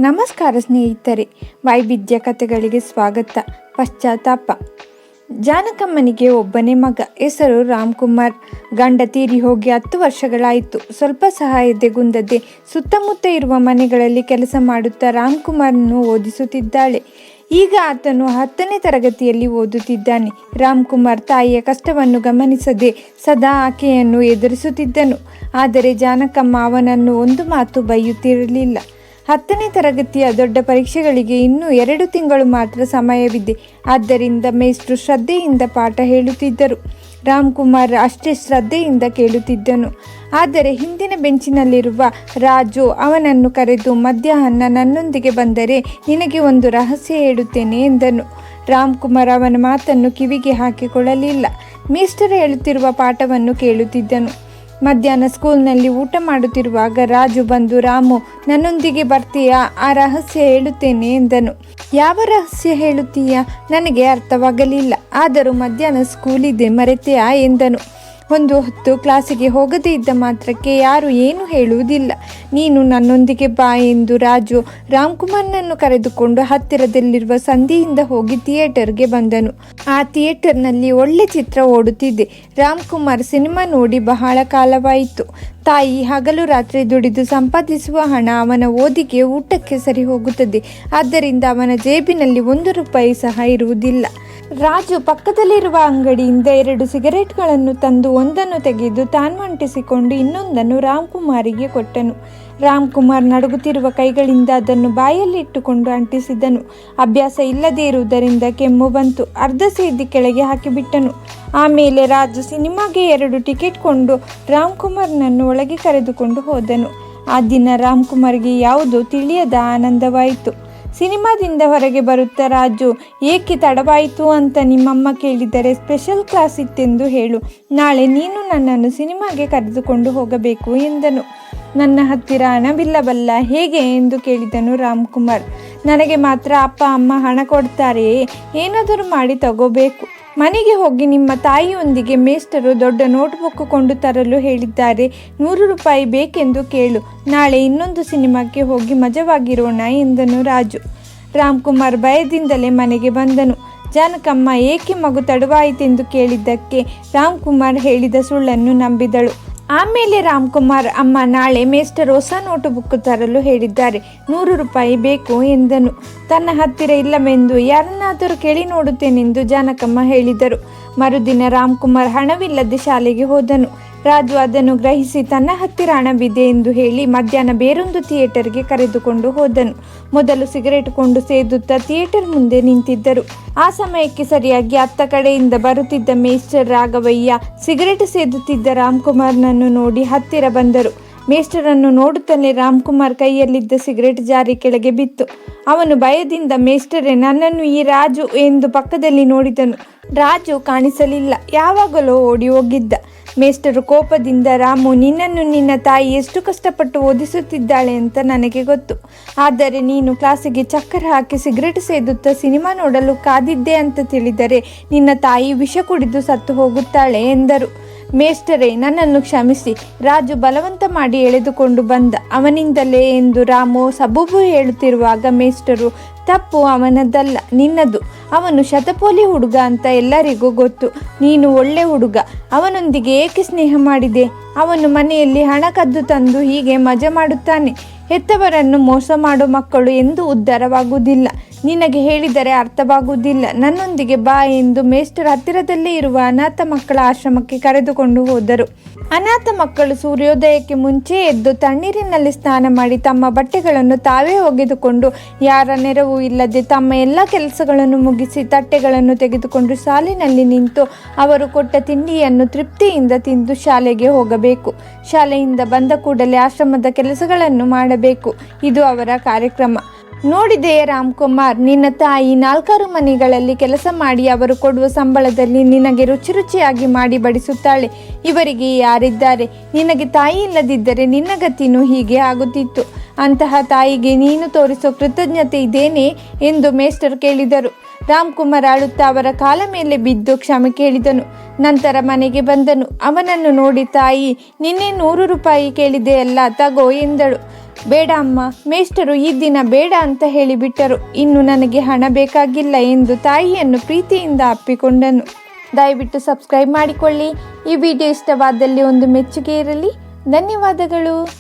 ನಮಸ್ಕಾರ ಸ್ನೇಹಿತರೆ, ವೈವಿಧ್ಯ ಕಥೆಗಳಿಗೆ ಸ್ವಾಗತ. ಪಶ್ಚಾತ್ತಾಪ. ಜಾನಕಮ್ಮನಿಗೆ ಒಬ್ಬನೇ ಮಗ, ಹೆಸರು ರಾಮ್ಕುಮಾರ್. ಗಂಡ ತೀರಿ ಹೋಗಿ 10 ವರ್ಷಗಳಾಯಿತು. ಸ್ವಲ್ಪ ಸಹ ಎದೆಗುಂದದೆ ಸುತ್ತಮುತ್ತ ಇರುವ ಮನೆಗಳಲ್ಲಿ ಕೆಲಸ ಮಾಡುತ್ತಾ ರಾಮ್ಕುಮಾರ್ನನ್ನು ಓದಿಸುತ್ತಿದ್ದಾಳೆ. ಈಗ ಆತನು 10ನೇ ತರಗತಿಯಲ್ಲಿ ಓದುತ್ತಿದ್ದಾನೆ. ರಾಮ್ಕುಮಾರ್ ತಾಯಿಯ ಕಷ್ಟವನ್ನು ಗಮನಿಸದೆ ಸದಾ ಆಕೆಯನ್ನು ಎದುರಿಸುತ್ತಿದ್ದನು. ಆದರೆ ಜಾನಕಮ್ಮ ಅವನನ್ನು ಒಂದು ಮಾತು ಬೈಯುತ್ತಿರಲಿಲ್ಲ. 10ನೇ ತರಗತಿಯ ದೊಡ್ಡ ಪರೀಕ್ಷೆಗಳಿಗೆ ಇನ್ನೂ 2 ತಿಂಗಳು ಮಾತ್ರ ಸಮಯವಿದೆ. ಆದ್ದರಿಂದ ಮೇಷ್ಟ್ರು ಶ್ರದ್ಧೆಯಿಂದ ಪಾಠ ಹೇಳುತ್ತಿದ್ದರು. ರಾಮ್ಕುಮಾರ್ ಅಷ್ಟೇ ಶ್ರದ್ಧೆಯಿಂದ ಕೇಳುತ್ತಿದ್ದನು. ಆದರೆ ಹಿಂದಿನ ಬೆಂಚಿನಲ್ಲಿರುವ ರಾಜು ಅವನನ್ನು ಕರೆದು, ಮಧ್ಯಾಹ್ನ ನನ್ನೊಂದಿಗೆ ಬಂದರೆ ನಿನಗೆ ಒಂದು ರಹಸ್ಯ ಹೇಳುತ್ತೇನೆ ಎಂದನು. ರಾಮ್ಕುಮಾರ್ ಅವನ ಮಾತನ್ನು ಕಿವಿಗೆ ಹಾಕಿಕೊಳ್ಳಲಿಲ್ಲ. ಮೇಷ್ಟ್ರು ಹೇಳುತ್ತಿರುವ ಪಾಠವನ್ನು ಕೇಳುತ್ತಿದ್ದನು. ಮಧ್ಯಾಹ್ನ ಸ್ಕೂಲ್ನಲ್ಲಿ ಊಟ ಮಾಡುತ್ತಿರುವಾಗ ರಾಜು ಬಂದು, ರಾಮು, ನನ್ನೊಂದಿಗೆ ಬರ್ತೀಯಾ? ಆ ರಹಸ್ಯ ಹೇಳುತ್ತೇನೆ ಎಂದನು. ಯಾವ ರಹಸ್ಯ ಹೇಳುತ್ತೀಯಾ? ನನಗೆ ಅರ್ಥವಾಗಲಿಲ್ಲ. ಆದರೂ ಮಧ್ಯಾಹ್ನ ಸ್ಕೂಲಿದೆ, ಮರೆತೆಯಾ ಎಂದನು. ಒಂದು ಹೊತ್ತು ಕ್ಲಾಸಿಗೆ ಹೋಗದೇ ಇದ್ದ ಮಾತ್ರಕ್ಕೆ ಯಾರು ಏನು ಹೇಳುವುದಿಲ್ಲ. ನೀನು ನನ್ನೊಂದಿಗೆ ಬಾ ಎಂದು ರಾಜು ರಾಮ್ಕುಮಾರ್ನನ್ನು ಕರೆದುಕೊಂಡು ಹತ್ತಿರದಲ್ಲಿರುವ ಸಂಧಿಯಿಂದ ಹೋಗಿ ಥಿಯೇಟರ್ಗೆ ಬಂದನು. ಆ ಥಿಯೇಟರ್ನಲ್ಲಿ ಒಳ್ಳೆ ಚಿತ್ರ ಓಡುತ್ತಿದೆ. ರಾಮ್ಕುಮಾರ್ ಸಿನಿಮಾ ನೋಡಿ ಬಹಳ ಕಾಲವಾಯಿತು. ತಾಯಿ ಹಗಲು ರಾತ್ರಿ ದುಡಿದು ಸಂಪಾದಿಸುವ ಹಣ ಅವನ ಓದಿಗೆ, ಊಟಕ್ಕೆ ಸರಿ ಹೋಗುತ್ತದೆ. ಆದ್ದರಿಂದ ಅವನ ಜೇಬಿನಲ್ಲಿ 1 ರೂಪಾಯಿ ಸಹ ಇರುವುದಿಲ್ಲ. ರಾಜು ಪಕ್ಕದಲ್ಲಿರುವ ಅಂಗಡಿಯಿಂದ 2 ಸಿಗರೇಟ್ಗಳನ್ನು ತಂದು ಒಂದನ್ನು ತೆಗೆದು ತಾನು ಅಂಟಿಸಿಕೊಂಡು ಇನ್ನೊಂದನ್ನು ರಾಮ್ಕುಮಾರಿಗೆ ಕೊಟ್ಟನು. ರಾಮ್ಕುಮಾರ್ ನಡುಗುತ್ತಿರುವ ಕೈಗಳಿಂದ ಅದನ್ನು ಬಾಯಲ್ಲಿ ಇಟ್ಟುಕೊಂಡು ಅಂಟಿಸಿದನು. ಅಭ್ಯಾಸ ಇಲ್ಲದೇ ಇರುವುದರಿಂದ ಕೆಮ್ಮು ಬಂತು. ಅರ್ಧ ಸೇದಿ ಕೆಳಗೆ ಹಾಕಿಬಿಟ್ಟನು. ಆಮೇಲೆ ರಾಜು ಸಿನಿಮಾಗೆ 2 ಟಿಕೆಟ್ ಕೊಂಡು ರಾಮ್ಕುಮಾರ್ನನ್ನು ಒಳಗೆ ಕರೆದುಕೊಂಡು ಹೋದನು. ಆ ದಿನ ರಾಮ್ಕುಮಾರ್ಗೆ ಯಾವುದೋ ತಿಳಿಯದ ಆನಂದವಾಯಿತು. ಸಿನಿಮಾದಿಂದ ಹೊರಗೆ ಬರುತ್ತಾ ರಾಜು, ಏಕೆ ತಡವಾಯಿತು ಅಂತ ನಿಮ್ಮಮ್ಮ ಕೇಳಿದರೆ ಸ್ಪೆಷಲ್ ಕ್ಲಾಸ್ ಇತ್ತೆಂದು ಹೇಳು. ನಾಳೆ ನೀನು ನನ್ನನ್ನು ಸಿನಿಮಾಗೆ ಕರೆದುಕೊಂಡು ಹೋಗಬೇಕು ಎಂದನು. ನನ್ನ ಹತ್ತಿರ ಹಣವಿಲ್ಲವಲ್ಲ, ಹೇಗೆ ಎಂದು ಕೇಳಿದನು ರಾಮ್ಕುಮಾರ್. ನನಗೆ ಮಾತ್ರ ಅಪ್ಪ ಅಮ್ಮ ಹಣ ಕೊಡ್ತಾರೆಯೇ? ಏನಾದರೂ ಮಾಡಿ ತಗೋಬೇಕು. ಮನೆಗೆ ಹೋಗಿ ನಿಮ್ಮ ತಾಯಿಯೊಂದಿಗೆ ಮೇಷ್ಟ್ರು ದೊಡ್ಡ ನೋಟ್ಬುಕ್ ಕೊಂಡು ತರಲು ಹೇಳಿದ್ದಾರೆ. 100 ರೂಪಾಯಿ ಬೇಕೆಂದು ಕೇಳು. ನಾಳೆ ಇನ್ನೊಂದು ಸಿನಿಮಾಕ್ಕೆ ಹೋಗಿ ಮಜವಾಗಿರೋಣ ಎಂದನು ರಾಜು. ರಾಮ್ಕುಮಾರ್ ಭಯದಿಂದಲೇ ಮನೆಗೆ ಬಂದನು. ಜಾನಕಮ್ಮ ಏಕೆ ಮಗು ತಡವಾಯಿತೆಂದು ಕೇಳಿದ್ದಕ್ಕೆ ರಾಮ್ಕುಮಾರ್ ಹೇಳಿದ ಸುಳ್ಳನ್ನು ನಂಬಿದಳು. ಆಮೇಲೆ ರಾಮ್ಕುಮಾರ್, ಅಮ್ಮ, ನಾಳೆ ಮೇಷ್ಟ್ರು ಹೊಸ ನೋಟು ಬುಕ್ ತರಲು ಹೇಳಿದ್ದಾರೆ, 100 ರೂಪಾಯಿ ಬೇಕು ಎಂದನು. ತನ್ನ ಹತ್ತಿರ ಇಲ್ಲವೆಂದು ಯಾರನ್ನಾದರೂ ಕೇಳಿ ನೋಡುತ್ತೇನೆಂದು ಜಾನಕಮ್ಮ ಹೇಳಿದರು. ಮರುದಿನ ರಾಮ್ಕುಮಾರ್ ಹಣವಿಲ್ಲದೆ ಶಾಲೆಗೆ ಹೋದನು. ರಾಜು ಅದನ್ನು ಗ್ರಹಿಸಿ ತನ್ನ ಹತ್ತಿರ ಹಣವಿದೆ ಎಂದು ಹೇಳಿ ಮಧ್ಯಾಹ್ನ ಬೇರೊಂದು ಥಿಯೇಟರ್ಗೆ ಕರೆದುಕೊಂಡು ಹೋದನು. ಮೊದಲು ಸಿಗರೇಟ್ ಕೊಂಡು ಸೇದುತ್ತಾ ಥಿಯೇಟರ್ ಮುಂದೆ ನಿಂತಿದ್ದರು. ಆ ಸಮಯಕ್ಕೆ ಸರಿಯಾಗಿ ಅತ್ತ ಕಡೆಯಿಂದ ಬರುತ್ತಿದ್ದ ಮೇಸ್ಟರ್ ರಾಘವಯ್ಯ ಸಿಗರೇಟ್ ಸೇದುತ್ತಿದ್ದ ರಾಮ್ಕುಮಾರ್ನನ್ನು ನೋಡಿ ಹತ್ತಿರ ಬಂದರು. ಮೇಸ್ಟರನ್ನು ನೋಡುತ್ತಲೇ ರಾಮ್ಕುಮಾರ್ ಕೈಯಲ್ಲಿದ್ದ ಸಿಗರೇಟ್ ಜಾರಿ ಕೆಳಗೆ ಬಿತ್ತು. ಅವನು ಭಯದಿಂದ, ಮೇಸ್ಟರೇ, ನನ್ನನ್ನು ಈ ರಾಜು ಎಂದು ಪಕ್ಕದಲ್ಲಿ ನೋಡಿದನು. ರಾಜು ಕಾಣಿಸಲಿಲ್ಲ. ಯಾವಾಗಲೂ ಓಡಿ ಹೋಗಿದ್ದ. ಮೇಸ್ಟರು ಕೋಪದಿಂದ, ರಾಮು, ನಿನ್ನನ್ನು ನಿನ್ನ ತಾಯಿ ಎಷ್ಟು ಕಷ್ಟಪಟ್ಟು ಓದಿಸುತ್ತಿದ್ದಾಳೆ ಅಂತ ನನಗೆ ಗೊತ್ತು. ಆದರೆ ನೀನು ಕ್ಲಾಸಿಗೆ ಚಕ್ಕರ್ ಹಾಕಿ ಸಿಗರೇಟ್ ಸೇದುತ್ತಾ ಸಿನಿಮಾ ನೋಡಲು ಕಾದಿದ್ದೆ ಅಂತ ತಿಳಿದರೆ ನಿನ್ನ ತಾಯಿ ವಿಷ ಕುಡಿದು ಸತ್ತು ಹೋಗುತ್ತಾಳೆ ಎಂದರು. ಮೇಸ್ಟರೇ, ನನ್ನನ್ನು ಕ್ಷಮಿಸಿ. ರಾಜು ಬಲವಂತ ಮಾಡಿ ಎಳೆದುಕೊಂಡು ಬಂದ, ಅವನಿಂದಲೇ ಎಂದು ರಾಮು ಸಬೂಬು ಹೇಳುತ್ತಿರುವಾಗ ಮೇಸ್ಟರು, ತಪ್ಪು ಅವನದಲ್ಲ, ನಿನ್ನದು. ಅವನು ಶತಪೋಲಿ ಹುಡುಗ ಅಂತ ಎಲ್ಲರಿಗೂ ಗೊತ್ತು. ನೀನು ಒಳ್ಳೆ ಹುಡುಗ. ಅವನೊಂದಿಗೆ ಏಕೆ ಸ್ನೇಹ ಮಾಡಿದೆ? ಅವನು ಮನೆಯಲ್ಲಿ ಹಣ ಕದ್ದು ತಂದು ಹೀಗೆ ಮಜಾ ಮಾಡುತ್ತಾನೆ. ಹೆತ್ತವರನ್ನು ಮೋಸ ಮಾಡೋ ಮಕ್ಕಳು ಎಂದೂ ಉದ್ಧಾರವಾಗುವುದಿಲ್ಲ. ನಿನಗೆ ಹೇಳಿದರೆ ಅರ್ಥವಾಗುವುದಿಲ್ಲ. ನನ್ನೊಂದಿಗೆ ಬಾ ಎಂದು ಮೇಸ್ಟರ್ ಹತ್ತಿರದಲ್ಲೇ ಇರುವ ಅನಾಥ ಮಕ್ಕಳ ಆಶ್ರಮಕ್ಕೆ ಕರೆದುಕೊಂಡು ಹೋದರು. ಅನಾಥ ಮಕ್ಕಳು ಸೂರ್ಯೋದಯಕ್ಕೆ ಮುಂಚೆ ಎದ್ದು ತಣ್ಣೀರಿನಲ್ಲಿ ಸ್ನಾನ ಮಾಡಿ ತಮ್ಮ ಬಟ್ಟೆಗಳನ್ನು ತಾವೇ ಒಗೆದುಕೊಂಡು ಯಾರ ನೆರವು ಇಲ್ಲದೆ ತಮ್ಮ ಎಲ್ಲ ಕೆಲಸಗಳನ್ನು ಮುಗಿಸಿ ತಟ್ಟೆಗಳನ್ನು ತೆಗೆದುಕೊಂಡು ಸಾಲಿನಲ್ಲಿ ನಿಂತು ಅವರು ಕೊಟ್ಟ ತಿಂಡಿಯನ್ನು ತೃಪ್ತಿಯಿಂದ ತಿಂದು ಶಾಲೆಗೆ ಹೋಗಬೇಕು. ಶಾಲೆಯಿಂದ ಬಂದ ಕೂಡಲೇ ಆಶ್ರಮದ ಕೆಲಸಗಳನ್ನು ಮಾಡಬೇಕು. ಇದು ಅವರ ಕಾರ್ಯಕ್ರಮ. ನೋಡಿದೆಯೇ ರಾಮ್ಕುಮಾರ್, ನಿನ್ನ ತಾಯಿ 4 ಮನೆಗಳಲ್ಲಿ ಕೆಲಸ ಮಾಡಿ ಅವರು ಕೊಡುವ ಸಂಬಳದಲ್ಲಿ ನಿನಗೆ ರುಚಿ ರುಚಿಯಾಗಿ ಮಾಡಿ ಬಡಿಸುತ್ತಾಳೆ. ಇವರಿಗೆ ಯಾರಿದ್ದಾರೆ? ನಿನಗೆ ತಾಯಿ ಇಲ್ಲದಿದ್ದರೆ ನಿನ್ನ ಗತಿನೂ ಹೀಗೆ ಆಗುತ್ತಿತ್ತು. ಅಂತಹ ತಾಯಿಗೆ ನೀನು ತೋರಿಸೋ ಕೃತಜ್ಞತೆ ಇದೇನೆ ಎಂದು ಮೇಸ್ಟರ್ ಕೇಳಿದರು. ರಾಮ್ಕುಮಾರ್ ಅಳುತ್ತಾ ಅವರ ಕಾಲ ಮೇಲೆ ಬಿದ್ದು ಕ್ಷಮೆ ಕೇಳಿದನು. ನಂತರ ಮನೆಗೆ ಬಂದನು. ಅವನನ್ನು ನೋಡಿ ತಾಯಿ, ನಿನ್ನೆ 100 ರೂಪಾಯಿ ಕೇಳಿದೆಯಲ್ಲ, ತಗೋ ಎಂದಳು. ಬೇಡ ಅಮ್ಮ, ಮೇಷ್ಟರು ಈ ದಿನ ಬೇಡ ಅಂತ ಹೇಳಿಬಿಟ್ಟರು. ಇನ್ನು ನನಗೆ ಹಣ ಬೇಕಾಗಿಲ್ಲ ಎಂದು ತಾಯಿಯನ್ನು ಪ್ರೀತಿಯಿಂದ ಅಪ್ಪಿಕೊಂಡನು. ದಯವಿಟ್ಟು ಸಬ್ಸ್ಕ್ರೈಬ್ ಮಾಡಿಕೊಳ್ಳಿ. ಈ ವಿಡಿಯೋ ಇಷ್ಟವಾದಲ್ಲಿ ಒಂದು ಮೆಚ್ಚುಗೆ ಇರಲಿ. ಧನ್ಯವಾದಗಳು.